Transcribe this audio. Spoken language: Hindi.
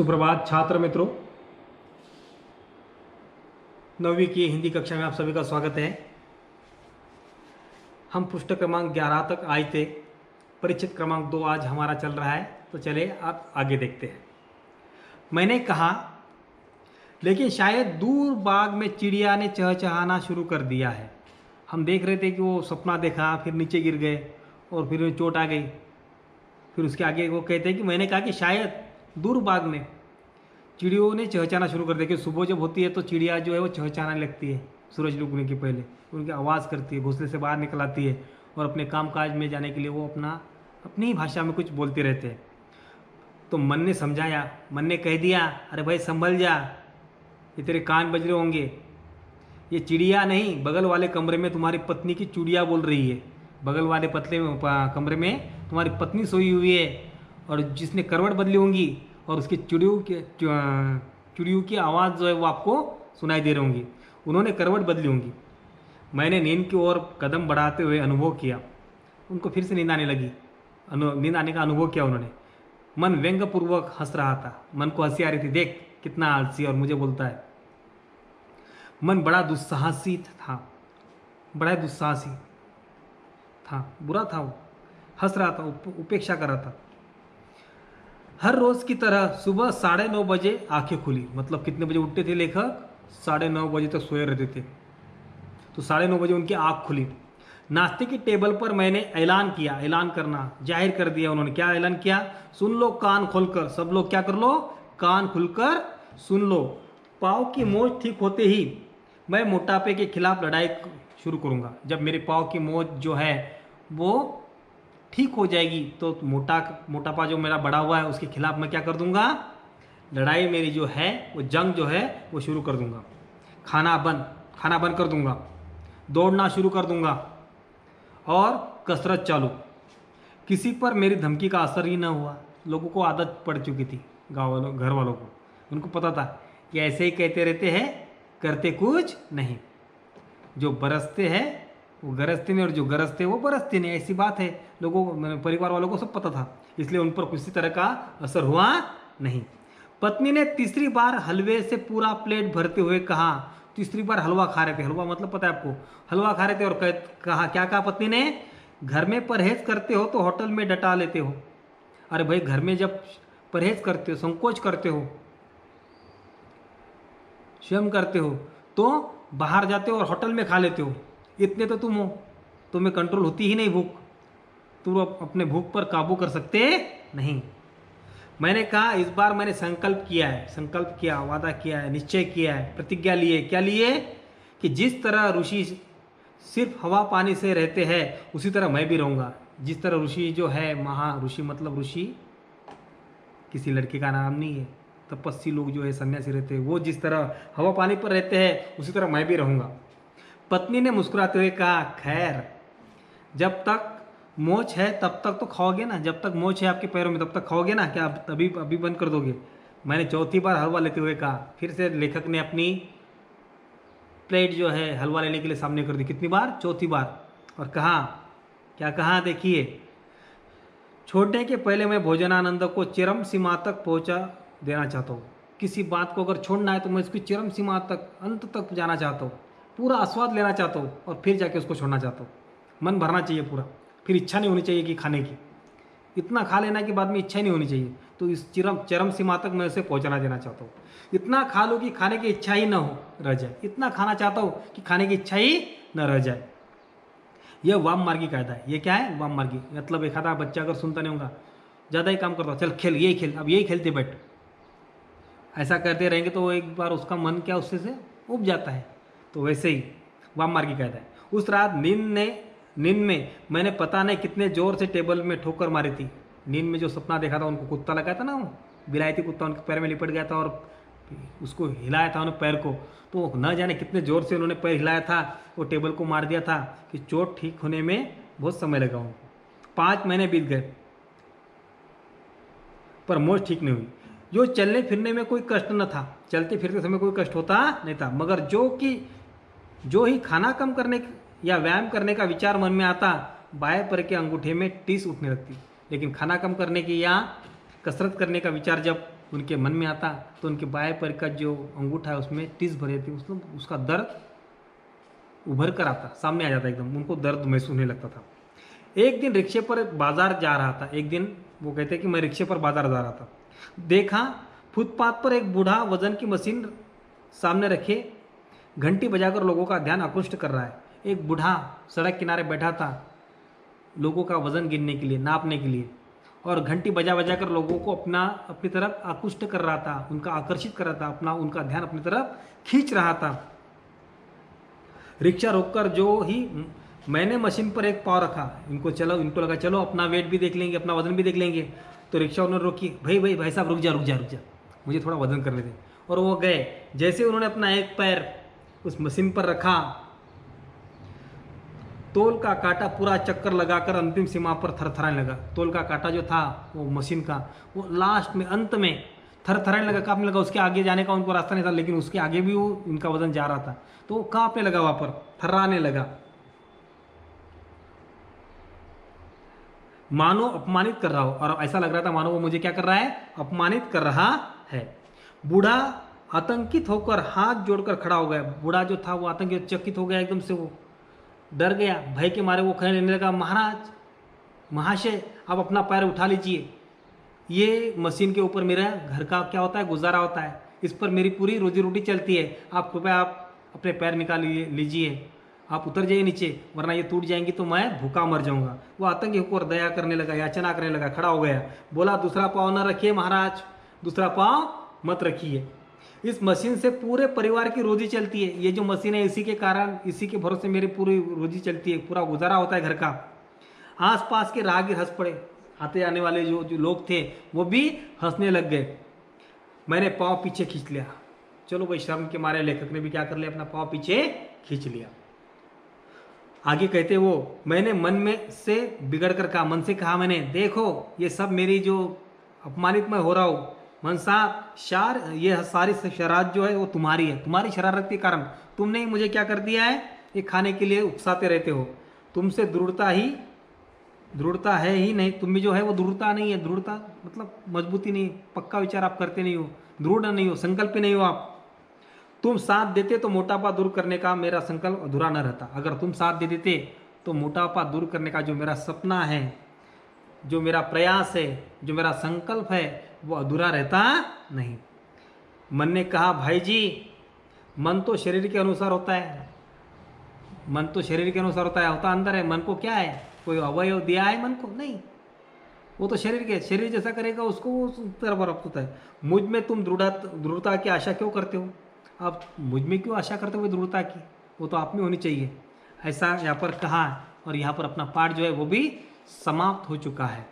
सुप्रभात छात्र मित्रों, 9वीं की हिंदी कक्षा में आप सभी का स्वागत है। हम पृष्ठ क्रमांक 11 तक आए थे। परिचित क्रमांक 2 आज हमारा चल रहा है, तो चले आप आगे देखते हैं। मैंने कहा, लेकिन शायद दूर बाग में चिड़िया ने चहचहाना शुरू कर दिया है। हम देख रहे थे कि वो सपना देखा, फिर नीचे गिर गए और फिर चोट आ गई। फिर उसके आगे वो कहते हैं कि मैंने कहा कि शायद दूर बाग में चिड़ियों ने चहचहाना शुरू कर दिया कि सुबह जब होती है तो चिड़िया जो है वो चहचहाने लगती है। सूरज डूबने के पहले उनकी आवाज़ करती है, घोंसले से बाहर निकल आती है और अपने कामकाज में जाने के लिए वो अपनी ही भाषा में कुछ बोलते रहते हैं। तो मन ने समझाया, मन ने कह दिया, अरे भाई संभल जा, ये तेरे कान बज रहे होंगे। ये चिड़िया नहीं, बगल वाले कमरे में तुम्हारी पत्नी की चुड़िया बोल रही है। बगल वाले कमरे में तुम्हारी पत्नी सोई हुई है और जिसने करवट बदली होंगी और उसकी चिड़ियों की आवाज़ जो है वो आपको सुनाई दे रही होंगी। उन्होंने करवट बदली होंगी। मैंने नींद की ओर कदम बढ़ाते हुए अनुभव किया। उनको फिर से नींद आने लगी। नींद आने का अनुभव किया उन्होंने। मन व्यंग्यपूर्वक हंस रहा था। मन को हंसी आ रही थी, देख कितना आलसी और मुझे बोलता है। मन बड़ा दुस्साहसी था, बड़ा दुस्साहसी था, बुरा था। वो हंस रहा था, उपेक्षा कर रहा था। हर रोज की तरह सुबह 9:30 बजे आंखें खुली। मतलब कितने बजे उठते थे लेखक? 9:30 बजे तक सोए रहते थे। तो 9:30 बजे उनकी आंख खुली। नाश्ते की टेबल पर मैंने ऐलान किया। ऐलान करना, जाहिर कर दिया उन्होंने। क्या ऐलान किया? सुन लो कान खोलकर, सब लोग क्या कर लो, कान खुलकर सुन लो। पाँव की मोच ठीक होते ही मैं मोटापे के खिलाफ लड़ाई शुरू करूंगा। जब मेरे पाँव की मोच जो है वो ठीक हो जाएगी तो मोटापा जो मेरा बढ़ा हुआ है उसके खिलाफ मैं क्या कर दूंगा, लड़ाई मेरी जो है वो जंग जो है वो शुरू कर दूंगा। खाना बंद कर दूंगा, दौड़ना शुरू कर दूंगा और कसरत चालू। किसी पर मेरी धमकी का असर ही ना हुआ। लोगों को आदत पड़ चुकी थी, गाँव वालों घर वालों को। उनको पता था कि ऐसे ही कहते रहते हैं, करते कुछ नहीं। जो बरसते हैं वो गरजते नहीं और जो गरजते वो बरसते नहीं। ऐसी बात है। लोगों को, परिवार वालों को सब पता था, इसलिए उन पर किसी तरह का असर हुआ नहीं। पत्नी ने तीसरी बार हलवे से पूरा प्लेट भरते हुए कहा। तीसरी बार हलवा खा रहे थे। हलवा मतलब पता है आपको? हलवा खा रहे थे और कहा, क्या कहा पत्नी ने? घर में परहेज करते हो तो होटल में डटा लेते हो। अरे भाई, घर में जब परहेज करते हो, संकोच करते हो, स्वयं करते हो, तो बाहर जाते हो और होटल में खा लेते हो। इतने तो तुम हो, तुम्हें कंट्रोल होती ही नहीं भूख। तुम अपने भूख पर काबू कर सकते नहीं। मैंने कहा, इस बार मैंने संकल्प किया, वादा किया है, निश्चय किया है, प्रतिज्ञा लिए। क्या लिए? कि जिस तरह ऋषि सिर्फ हवा पानी से रहते हैं उसी तरह मैं भी रहूँगा। जिस तरह ऋषि जो है, ऋषि मतलब ऋषि किसी लड़के का नाम नहीं है। तपस्वी लोग जो है, सन्यासी रहते हैं, वो जिस तरह हवा पानी पर रहते हैं उसी तरह मैं भी रहूँगा। पत्नी ने मुस्कुराते हुए कहा, खैर, जब तक मोच है तब तक तो खाओगे ना। जब तक मोच है आपके पैरों में तब तक खाओगे ना। क्या अभी बंद कर दोगे? मैंने चौथी बार हलवा लेते हुए कहा। फिर से लेखक ने अपनी प्लेट जो है हलवा लेने के लिए सामने कर दी। कितनी बार? चौथी बार। और कहा, क्या कहा? देखिए, छोड़ने के पहले मैं भोजनानंद को चरम सीमा तक पहुंचा देना चाहता हूँ। किसी बात को अगर छोड़ना है तो मैं उसकी चरम सीमा तक, अंत तक जाना चाहता हूँ, पूरा आस्वाद लेना चाहता हूँ और फिर जाके उसको छोड़ना चाहता हूँ। मन भरना चाहिए पूरा, फिर इच्छा नहीं होनी चाहिए कि खाने की। इतना खा लेना के बाद में इच्छा नहीं होनी चाहिए। तो इस चरम सीमा तक मैं उसे पहुँचाना देना चाहता हूँ। इतना खा लो कि खाने की इच्छा ही ना हो रह जाए। इतना खाना चाहता हूँ कि खाने की इच्छा ही न रह जाए। यह वाममार्गी कायदा है। ये क्या है? वाममार्गी मतलब एक आधा बच्चा अगर सुनता नहीं होगा, ज़्यादा ही काम करता, चल खेल, यही खेल, अब यही खेलते बैठ, ऐसा करते रहेंगे तो एक बार उसका मन क्या उससे से उब जाता है। तो वैसे ही वाममार्गी कायदा है। उस रात नींद में मैंने पता नहीं कितने जोर से टेबल में ठोकर मारी थी। नींद में जो सपना देखा था, उनको कुत्ता लगा था ना, वो विलायती कुत्ता उनके पैर में लिपट गया था और उसको हिलाया था उन्होंने पैर को। तो न जाने कितने जोर से उन्होंने पैर हिलाया था, वो टेबल को मार दिया था कि चोट ठीक होने में बहुत समय लगा उनको। 5 महीने बीत गए पर मोच ठीक नहीं हुई। जो चलने फिरने में कोई कष्ट न था, चलते फिरते समय कोई कष्ट होता नहीं था, मगर जो ही खाना कम करने या व्यायाम करने का विचार मन में आता, बाएं पैर के अंगूठे में टीस उठने लगती। लेकिन खाना कम करने की या कसरत करने का विचार जब उनके मन में आता तो उनके बाएं पैर का जो अंगूठा है उसमें टिस भरे थे, उसका दर्द उभर कर आता, सामने आ जाता एकदम, उनको दर्द महसूस होने लगता था। एक दिन रिक्शे पर बाजार जा रहा था, एक दिन वो कहते कि मैं रिक्शे पर बाजार जा रहा था, देखा फुटपाथ पर एक बूढ़ा वजन की मशीन सामने रखे घंटी बजाकर लोगों का ध्यान आकृष्ट कर रहा है। एक बूढ़ा सड़क किनारे बैठा था लोगों का वजन गिनने के लिए, नापने के लिए, और घंटी बजा बजा कर लोगों को अपनी तरफ आकृष्ट कर रहा था, उनका आकर्षित कर रहा था, उनका ध्यान अपनी तरफ खींच रहा था। रिक्शा रोककर जो ही मैंने मशीन पर एक पाँव रखा, इनको लगा चलो अपना वेट भी देख लेंगे, अपना वजन भी देख लेंगे। तो रिक्शा उन्होंने रोकी, भाई साहब रुक जा, मुझे थोड़ा वजन करने दें। और वो गए। जैसे उन्होंने अपना एक पैर उस मशीन पर रखा, तोल का कांटा पूरा चक्कर लगाकर अंतिम सीमा पर थरथराने लगा। तोल का कांटा जो था वो मशीन का, वो लास्ट में अंत में थरथराने लगा, कांपने लगा। उसके आगे जाने का उनको रास्ता नहीं था, लेकिन उसके आगे भी वो उनका वजन जा रहा था, तो वो कांपने लगा, वहां पर थर्राने लगा, मानो अपमानित कर रहा हो। और ऐसा लग रहा था मानो वो मुझे क्या कर रहा है, अपमानित कर रहा है। बूढ़ा आतंकित होकर हाथ जोड़कर खड़ा हो गया। बूढ़ा जो था वो आतंकित, चकित हो गया एकदम से, वो डर गया, भय के मारे वो कहने लगा, महाराज महाशय आप अपना पैर उठा लीजिए, ये मशीन के ऊपर मेरा घर का क्या होता है, गुजारा होता है, इस पर मेरी पूरी रोजी रोटी चलती है, आप कृपया आप अपने पैर निकाल लीजिए, आप उतर जाइए नीचे, वरना ये टूट जाएंगी तो मैं भूखा मर जाऊंगा। वो आतंकी होकर दया करने लगा, याचना करने लगा, खड़ा हो गया, बोला दूसरा पाँव न रखिए महाराज, दूसरा पाँव मत रखिए, इस मशीन से पूरे परिवार की रोजी चलती है, ये जो मशीन है इसी के कारण, इसी के भरोसे मेरी पूरी रोजी चलती है, पूरा गुजारा होता है घर का। आसपास के राहगीर हंस पड़े, आते जाने वाले जो लोग थे वो भी हंसने लग गए। मैंने पाँव पीछे खींच लिया। चलो भाई, शर्म के मारे लेखक ने भी क्या कर लिया, अपना पाँव पीछे खींच लिया। आगे कहते वो, मैंने मन में से बिगड़ कर कहा, मन से कहा मैंने, देखो ये सब मेरी जो अपमानित मैं हो रहा हूँ, मन साहब ये सारी शरारत जो है वो तुम्हारी है, तुम्हारी शरारत के कारण तुमने ही मुझे क्या कर दिया है, ये खाने के लिए उकसाते रहते हो, तुमसे दृढ़ता है ही नहीं, तुम में जो है वो दृढ़ता नहीं है, दृढ़ता मतलब मजबूती नहीं, पक्का विचार आप करते नहीं हो, दृढ़ नहीं हो, संकल्प नहीं हो आप। तुम साथ देते तो मोटापा दूर करने का मेरा संकल्प अधूरा न रहता। अगर तुम साथ दे देते तो मोटापा दूर करने का जो मेरा सपना है, जो मेरा प्रयास है, जो मेरा संकल्प है, वो अधूरा रहता नहीं। मन ने कहा, भाई जी मन तो शरीर के अनुसार होता है, मन तो शरीर के अनुसार होता अंदर है, मन को क्या है, कोई अवयव दिया है मन को, नहीं, वो तो शरीर जैसा करेगा उसको वो तरह प्राप्त होता है। मुझ में तुम दृढ़ता की आशा क्यों करते हो, आप मुझ में क्यों आशा करते हो दृढ़ता की, वो तो आप में होनी चाहिए। ऐसा यहाँ पर कहा, और यहाँ पर अपना पाठ जो है वो भी समाप्त हो चुका है।